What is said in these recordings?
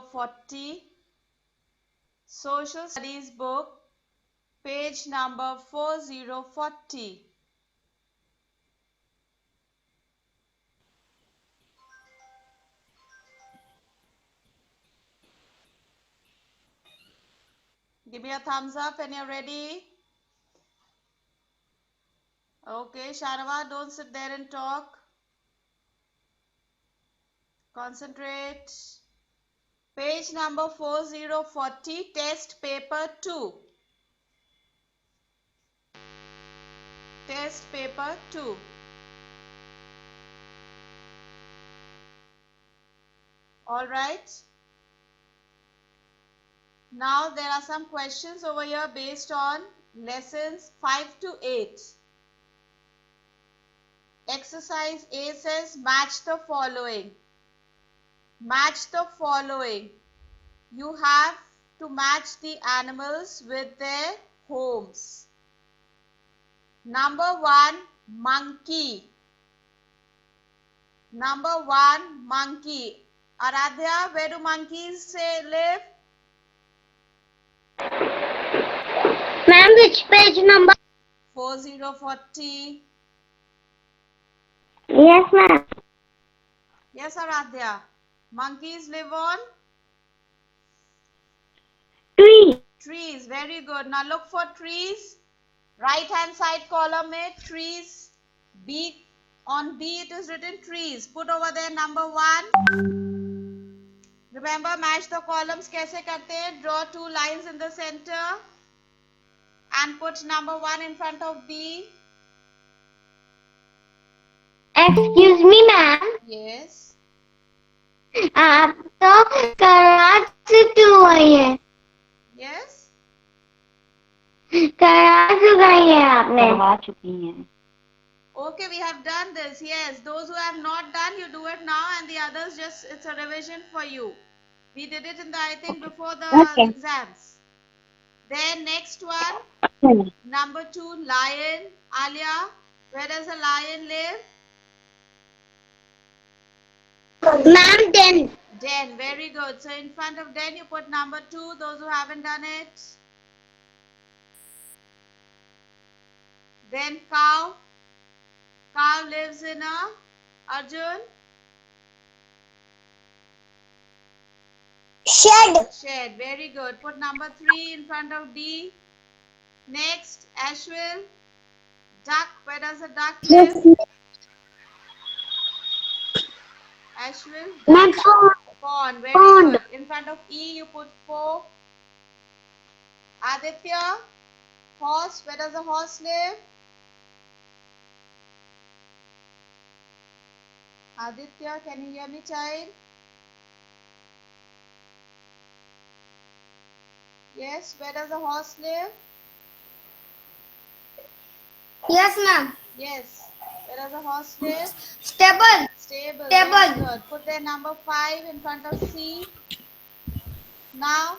40, Social Studies book, page number 4040. Give me a thumbs up when you're ready. Okay, Sharava, don't sit there and talk. Concentrate. Page number 4040, test paper 2. Test paper 2. All right. Now there are some questions over here based on lessons 5 to 8. Exercise A says match the following. Match the following. You have to match the animals with their homes. Number 1, monkey. Number 1, monkey. Aradhya, where do monkeys live? Ma'am, which page number? 4040. Yes, ma'am. Yes, Aradhya. Monkeys live on Tree. trees. Very good. Now look for trees. Right hand side column में trees. B, on B it is written trees. Put over there number 1. Remember, match the columns कैसे करते हैं? Draw 2 lines in the center and put number 1 in front of B. Excuse me, ma'am. Yes. आप तो करार से क्यों आई है? Yes. करार से गई है आपने? करवा चुकी हैं. Okay, we have done this. Yes, those who have not done, you do it now, and the others just it's a revision for you. We did it in the before the exams. Then next one, number 2, lion. Alia, where does a lion live? Ma'am, den. Den, very good. So in front of den you put number 2, those who haven't done it. Then cow. Cow lives in a Arjun? Shed. Shed, very good. Put number 3 in front of D. Next, Ashwin. Duck, where does a duck live? Ashwin. Ma'am, Pond, very Pond. good. In front of E you put 4. Aditya. Horse, where does a horse live? Aditya, can you hear me, child? Yes, where does a horse live? Yes, ma'am. Yes, where does a horse live? Stable. Stable. Stable. Very good. Put their number 5 in front of C. Now,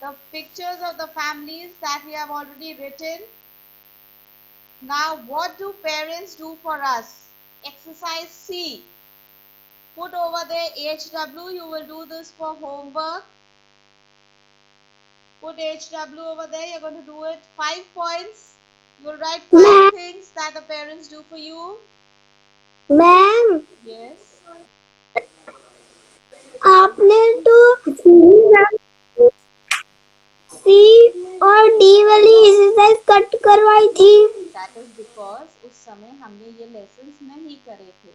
the pictures of the families that we have already written. Now, what do parents do for us? Exercise C. Put over there HW. You will do this for homework. Put HW over there. You're going to do it 5 points. You'll write 5 things that the parents do for you. Ma'am, Yes. आपने तो C और D वाली exercise cut करवाई थी. That is because उस समय हमने ये लेसन्स नहीं करे थे.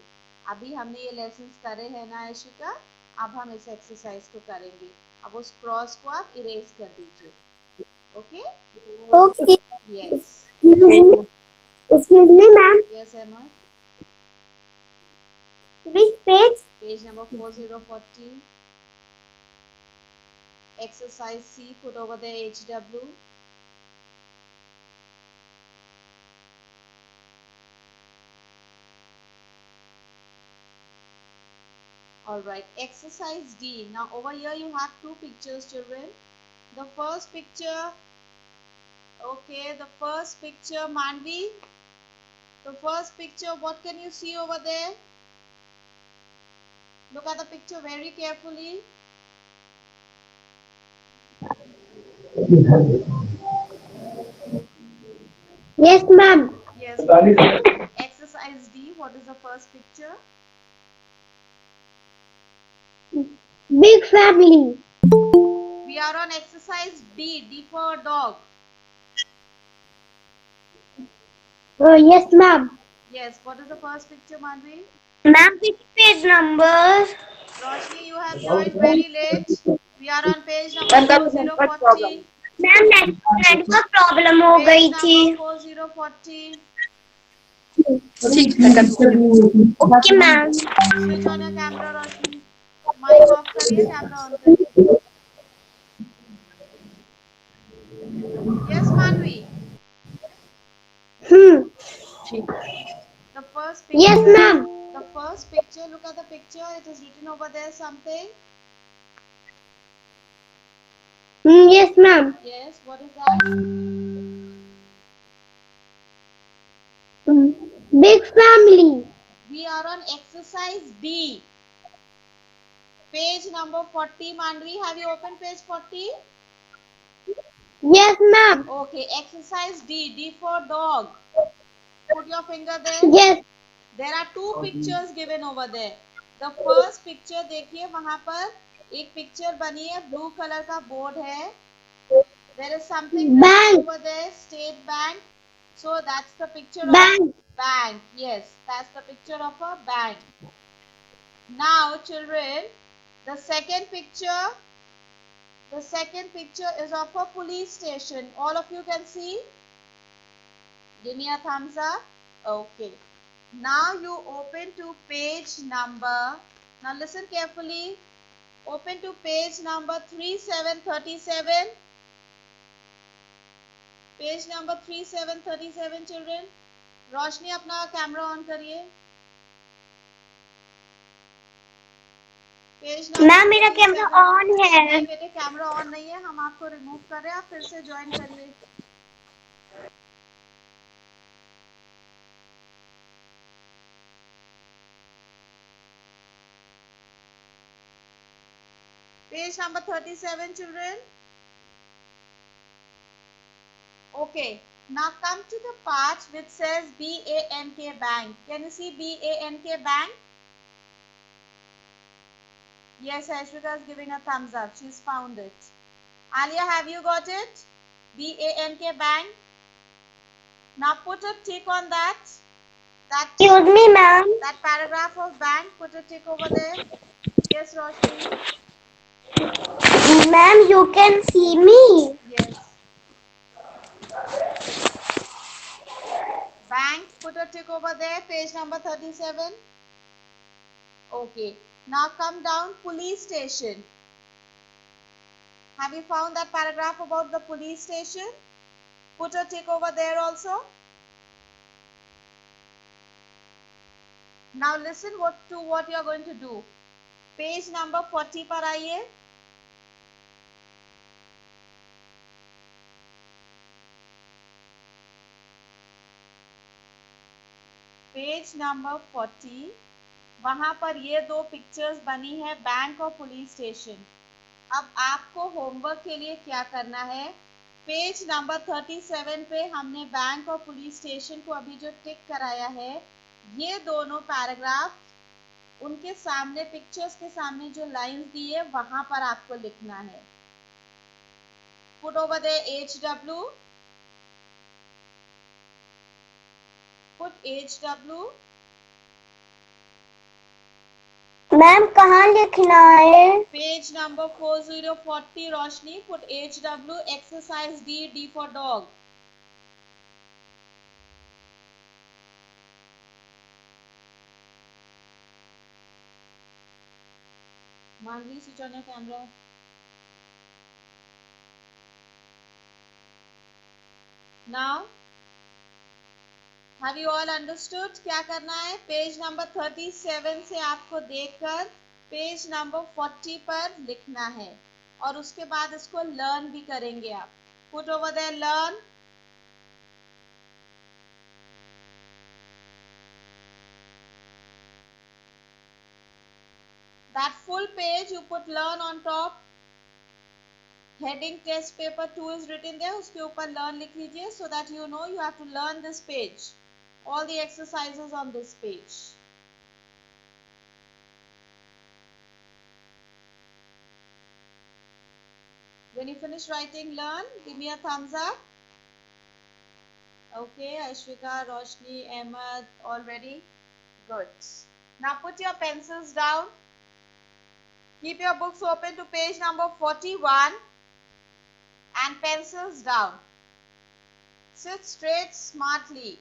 अभी हमने ये लेसन्स करे हैं ना आशिका. अब हम इस एक्सरसाइज को करेंगे. अब उस क्रॉस को आप इरेज कर दीजिए. Okay? Okay. Yes. Excuse me, ma'am. Yes, Emma. Which page? Page number 4040. Exercise C. Put over there HW. Alright, exercise D. Now over here you have 2 pictures, children. The first picture, okay, the first picture, Manvi. The first picture, what can you see over there? Look at the picture very carefully. Yes, ma'am. Yes. Exercise D. What is the first picture? Big family. We are on exercise D. D for dog. Oh, yes, ma'am. Yes. What is the first picture, Manvi? Ma'am, which page number? Roshni, you have joined very late. We are on page number 4040. Ma'am network problem हो Page गई थी. number 4040. Okay ma'am. Switch on your camera, Roshni. Mic off करिए, camera on करिए. Yes, Manvi. The first picture. Yes, ma'am. The first picture. Look at the picture. It is written over there something. Yes, ma'am. Yes. What is that? Big family. We are on exercise D. Page number 40, Manvi. Have you opened page 40? Yes, ma'am. Okay. Exercise D. D for dog. Put your finger there. Yes. There are two pictures given over there. The first picture देखिए वहाँ पर एक picture बनी है, blue colour का board है. There is something Bank. over there, State Bank. So that's the picture Bank. of bank. Yes, that's the picture of a bank. Now, children, the second picture is of a police station. All of you can see. Give me a thumbs up. Okay. Now you open to page number. Now listen carefully. Open to page number 3737. Page number 3737, children. रोशनी अपना camera on करिए. Page number. Ma'am मेरा camera on है. नहीं बेटे, camera on नहीं है. हम आपको रिमूव कर रहे हैं. आप फिर से ज्वाइन करिए. Page number 37, children. Okay. Now come to the part which says B-A-N-K Bank. Can you see B-A-N-K Bank? Yes, Ashwika is giving a thumbs up. She's found it. Alia, have you got it? B-A-N-K Bank. Now put a tick on that. Excuse me, ma'am. That paragraph of bank. Put a tick over there. Yes, Roshni. Ma'am, you can see me. Yes. Bank. Put a tick over there. Page number 37. Okay. Now come down. Police station. Have you found that paragraph about the police station? Put a tick over there also. Now listen what you are going to do. Page number 40 पर आइए. Page number 40. वहां पर ये दो pictures बनी है, bank और police station. अब आपको होमवर्क के लिए क्या करना है, पेज नंबर 37 पे हमने बैंक और पुलिस स्टेशन को अभी जो टिक कराया है, ये दोनों पैराग्राफ उनके सामने, पिक्चर्स के सामने जो लाइंस दी है वहां पर आपको लिखना है. Put over there HW. Put HW. Ma'am कहाँ लिखना है? Page number 4040, Roshni. Put HW. Exercise D. D for dog. Manvi, switch on your camera. Now, have you all understood क्या करना है? पेज नंबर 37 से आपको देखकर पेज नंबर 40 पर लिखना है और उसके बाद इसको लर्न भी करेंगे आप. Put over there learn. That full page you put learn on top. heading test paper 2 is written there, उसके ऊपर learn लिख लीजिए, so that you know you have to learn this page, all the exercises on this page. When you finish writing learn, give me a thumbs up. Okay, Ashwika, Roshni, Ahmed, all ready? Good. Now put your pencils down. Keep your books open to page number 41 and pencils down. Sit straight smartly.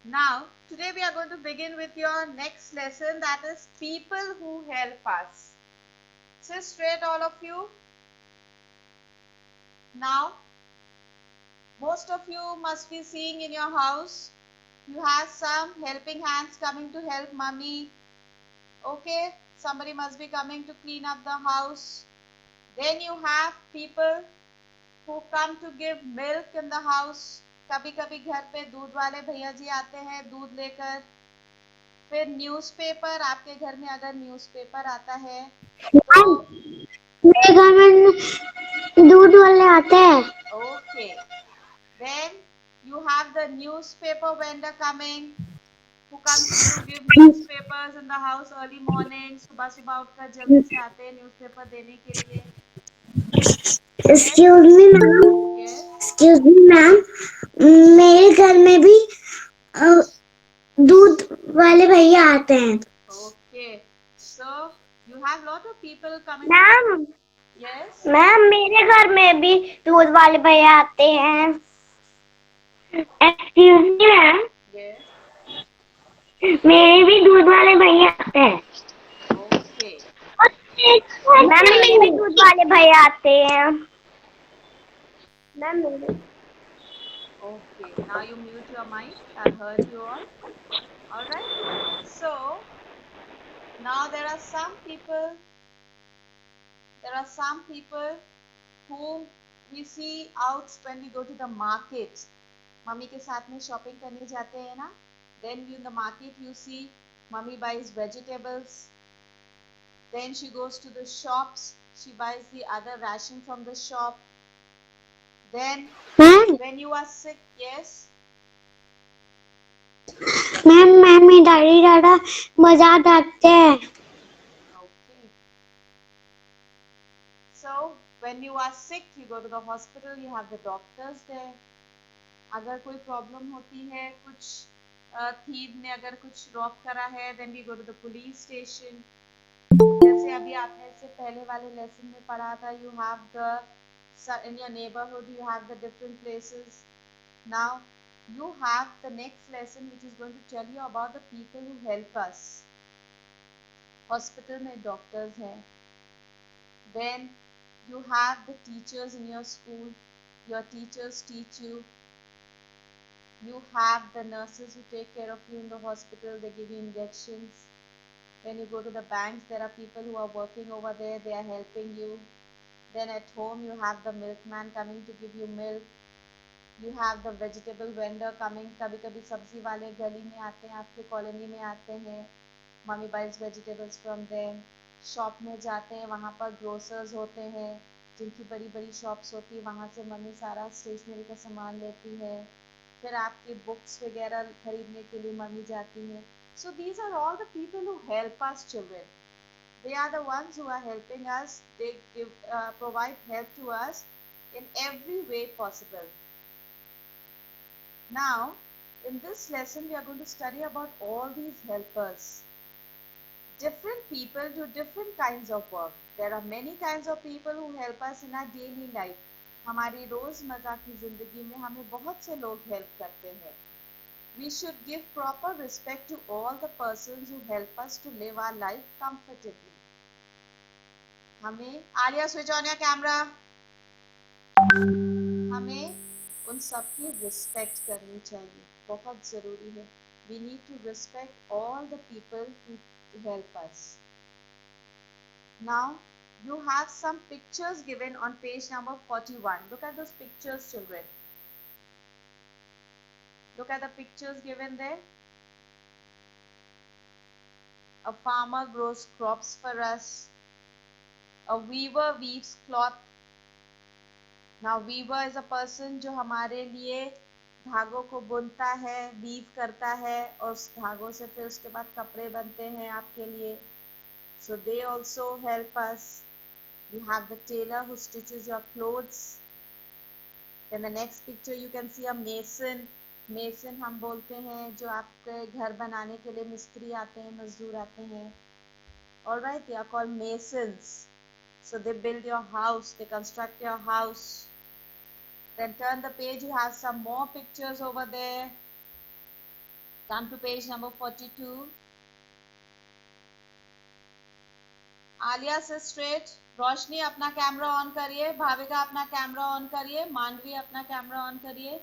Now, today we are going to begin with your next lesson, that is people who help us. Sit straight all of you. Now, most of you must be seeing in your house, you have some helping hands coming to help mummy. Okay, somebody must be coming to clean up the house. Then you have people who come to give milk in the house. कभी कभी घर पे दूध वाले भैया जी आते हैं दूध लेकर. फिर न्यूज़पेपर, आपके घर में अगर न्यूज़पेपर आता है तो मेरे घर में दूध वाले आते हैं. Okay. Then you have the newspaper vendor coming, who comes to give newspapers in the house early morning. सुबह सुबह उठकर जल्दी से आते हैं न्यूज़पेपर देने के लिए. Excuse me ma'am. Yes. Excuse me ma'am. मेरे घर में भी दूध वाले भैया आते हैं. Okay. So you have lot of people coming. Ma'am. Yes. Ma'am मेरे घर में भी दूध वाले भैया आते हैं. Excuse me ma'am. Yes. मेरे भी दूध वाले भैया आते हैं. Okay. मैम मेरे भी दूध वाले भैया आते हैं. Ma'am Okay. Now you mute your mic. I've heard you all. All right. So now there are some people whom we see out when we go to the market. Mummy के साथ में शॉपिंग करने जाते हैं ना. Then in the market you see mummy buys vegetables. Then she goes to the shops. She buys the other ration from the shop. Then when you are sick, yes. Ma'am दादी दादा बाजार जाते हैं. Okay. So when you are sick, you go to the hospital. You have the doctors there. अगर कोई problem होती है, कुछ थीव ने अगर कुछ रॉब करा है, then we go to the police station. जैसे अभी आपने इससे पहले वाले लेसन में पढ़ा था, you have the in your neighborhood you have the different places. Now you have the next lesson which is going to tell you about the people who help us. Hospital में doctors हैं. Then you have the teachers in your school. Your teachers teach you. You have the nurses who take care of you in the hospital. They give you injections. When you go to the banks, there are people who are working over there. They are helping you. Then at home, you have the milkman coming to give you milk. You have the vegetable vendor coming. कभी कभी सब्जी वाले गली में आते हैं, आपके colony में आते हैं. Mummy buys vegetables from them. Shop में जाते हैं, वहाँ पर ग्रोसर्स होते हैं, जिनकी बड़ी बड़ी शॉप्स होती है. वहाँ से मम्मी सारा स्टेशनरी का सामान लेती है. फिर आपके बुक्स वगैरह खरीदने के लिए मम्मी जाती है. So these are all the people who help us, children. They are the ones who are helping us. They provide help to us in every way possible. Now, in this lesson, we are going to study about all these helpers. Different people do different kinds of work. There are many kinds of people who help us in our daily life. हमारी रोजमर्रा की जिंदगी में हमें बहुत से लोग help करते हैं. We should give proper respect to all the persons who help us to live our life comfortably. हमें Alia switch on your camera. हमें उन सब की रिस्पेक्ट करनी चाहिए, बहुत जरूरी है. We need to respect all the people who help us. Now you have some pictures given on page number 41. Look at those pictures, children. Look at the pictures given there. A farmer grows crops for us. A weaver weaves cloth. Now weaver is a person जो हमारे लिए धागों को बुनता है, weave करता है, और उस धागों से फिर उसके बाद कपड़े बनते हैं आपके लिए. So they also help us. We have the tailor who stitches your clothes. Then the next picture you can see a mason. Mason हम बोलते हैं जो आपके घर बनाने के लिए मिस्त्री आते हैं, मजदूर आते हैं. All right, they are called masons. So they build your house, they construct your house. Then turn the page, you have some more pictures over there. Come to page number 42. Alia से स्ट्रेट. रोशनी अपना camera on करिए, भाविका अपना camera on करिए, मांडवी अपना camera on करिए.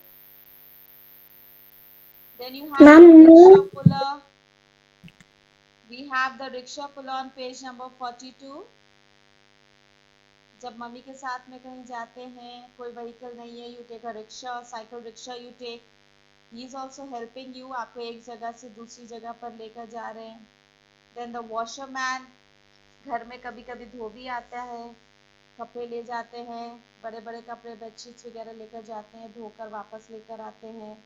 Then you have the rickshaw puller. We have the rickshaw puller on page number 42. जब mummy के साथ में कहीं जाते हैं, कोई व्हीकल नहीं है, you take a rickshaw, cycle rickshaw you take. He is also helping you. आपको एक जगह से दूसरी जगह पर लेकर जा रहे हैं. Then the washerman. घर में कभी कभी धोबी आता है, कपड़े ले जाते हैं, बड़े बड़े कपड़े बेडशीट्स वगैरह लेकर जाते हैं, धोकर वापस लेकर आते हैं.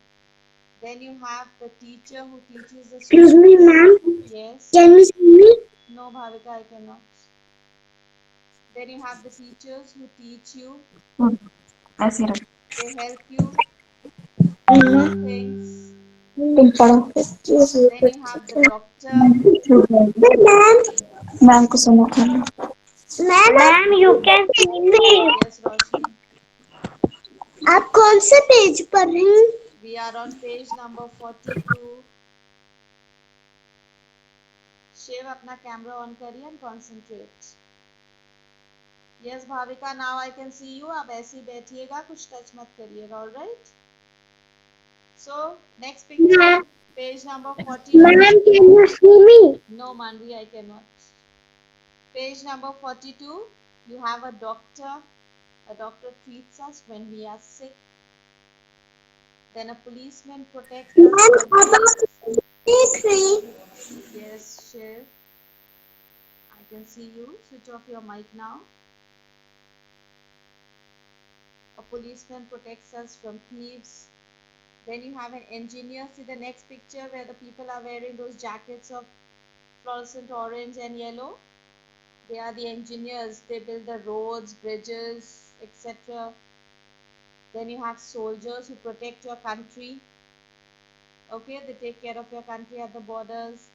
Then you have the teacher who teaches the Excuse me, ma'am. Yes. Can you see me? No, Bhavika, I cannot. Then you have the teachers who teach you. They help you do things. Then you have the doctor. Ma'am को सुनो. Ma'am you can see me. Yes, Roshni. आप कौन से page पर हैं? We are on page number 42. Shiv अपना camera on करिए and concentrate. Yes, Bhavika, now I can see you. आप ऐसे ही बैठिएगा, कुछ टच मत करिएगा. All right. So next picture, page number 42. Ma'am, can you see me? No, Manvi, I cannot. Page number 42. You have a doctor. A doctor treats us when we are sick. Then a policeman protects us. Yes, Shiv. I can see you. Switch off your mic now. A policeman protects us from thieves. Then you have an engineer. See the next picture where the people are wearing those jackets of fluorescent orange and yellow. They are the engineers. They build the roads, bridges, etc. Then you have soldiers who protect your country. Okay, they take care of your country at the borders.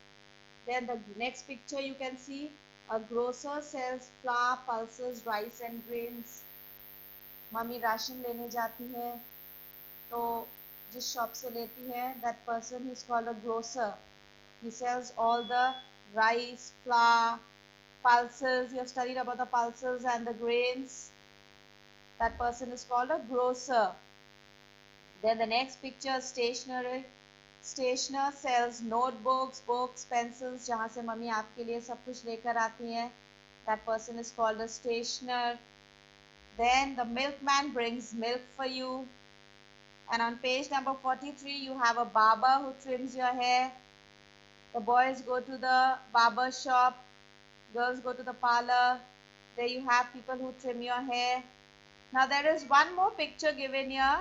Then the next picture you can see a grocer sells flour, pulses, rice and grains. Mummy ration लेने जाती है तो जिस shop से लेती है, that person is called a grocer. He sells all the rice, flour, pulses. You have studied about the pulses and the grains. That person is called a grocer. Then the next picture, stationery. Stationer sells notebooks, books, pencils. जहाँ से mummy आपके लिए सब कुछ लेकर आती हैं. That person is called a stationer. Then the milkman brings milk for you. And on page number 43, you have a barber who trims your hair. The boys go to the barber shop. Girls go to the parlor. There you have people who trim your hair. Now there is one more picture given here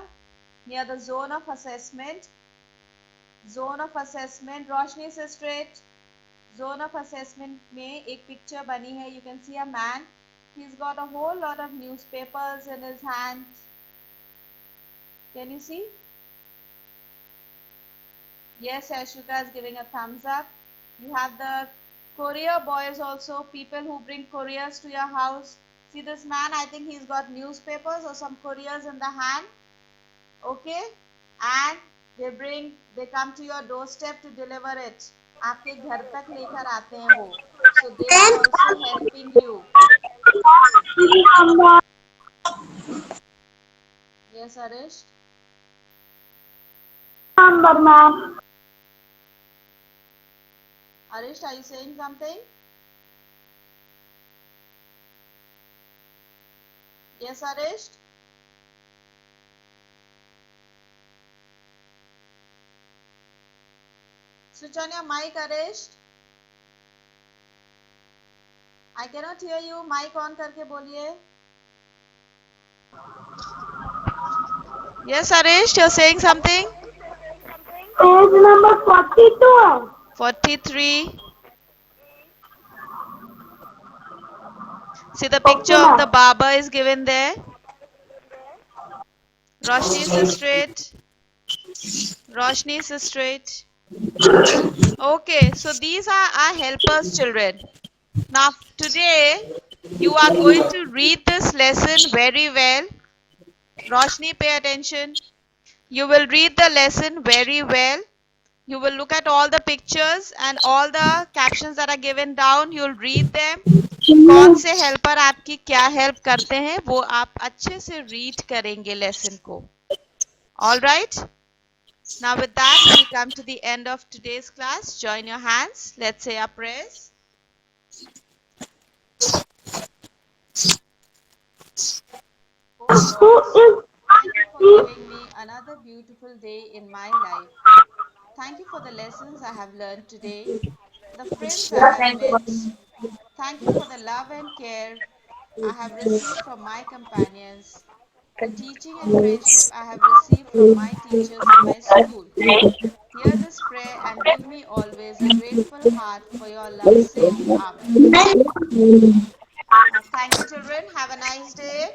near the zone of assessment. Zone of assessment. Roshni से straight. Zone of assessment में एक picture बनी है. You can see a man. He's got a whole lot of newspapers in his hands. Can you see? Yes, Ashika is giving a thumbs up. You have the courier boys also, people who bring couriers to your house. See this man, I think he's got newspapers or some couriers in the hand. Okay? And they come to your doorstep to deliver it. आपके घर तक लेकर आते हैं वो. So they are also helping you. Yes, Arish? Number, ma'am. Arish, are you saying something? Yes, Arish? Switch on your mic, Arish. I cannot hear you. Mic on करके बोलिए. Yes, Arish, you're saying something? Page number 42. 43. See the picture of the barber is given there. Roshni is straight. Roshni is straight. Okay, so these are our helpers, children. Now, today you are going to read this lesson very well. Roshni, pay attention. You will read the lesson very well. You will look at all the pictures and all the captions that are given down. You'll read them. कौन से helper आपकी क्या help करते हैं वो आप अच्छे से रीड करेंगे लेसन को. All right. Now with that we come to the end of today's class. Join your hands. Let's say our prayers. Oh, thank you for giving me another beautiful day in my life. Thank you for the lessons I have learned today, the friends I have met. Thank you for the love and care I have received from my companions, the teaching and friendship I have received from my teachers in my school. Hear this prayer and give me always a grateful heart for your love's sake. Amen. Thank you, children. Have a nice day.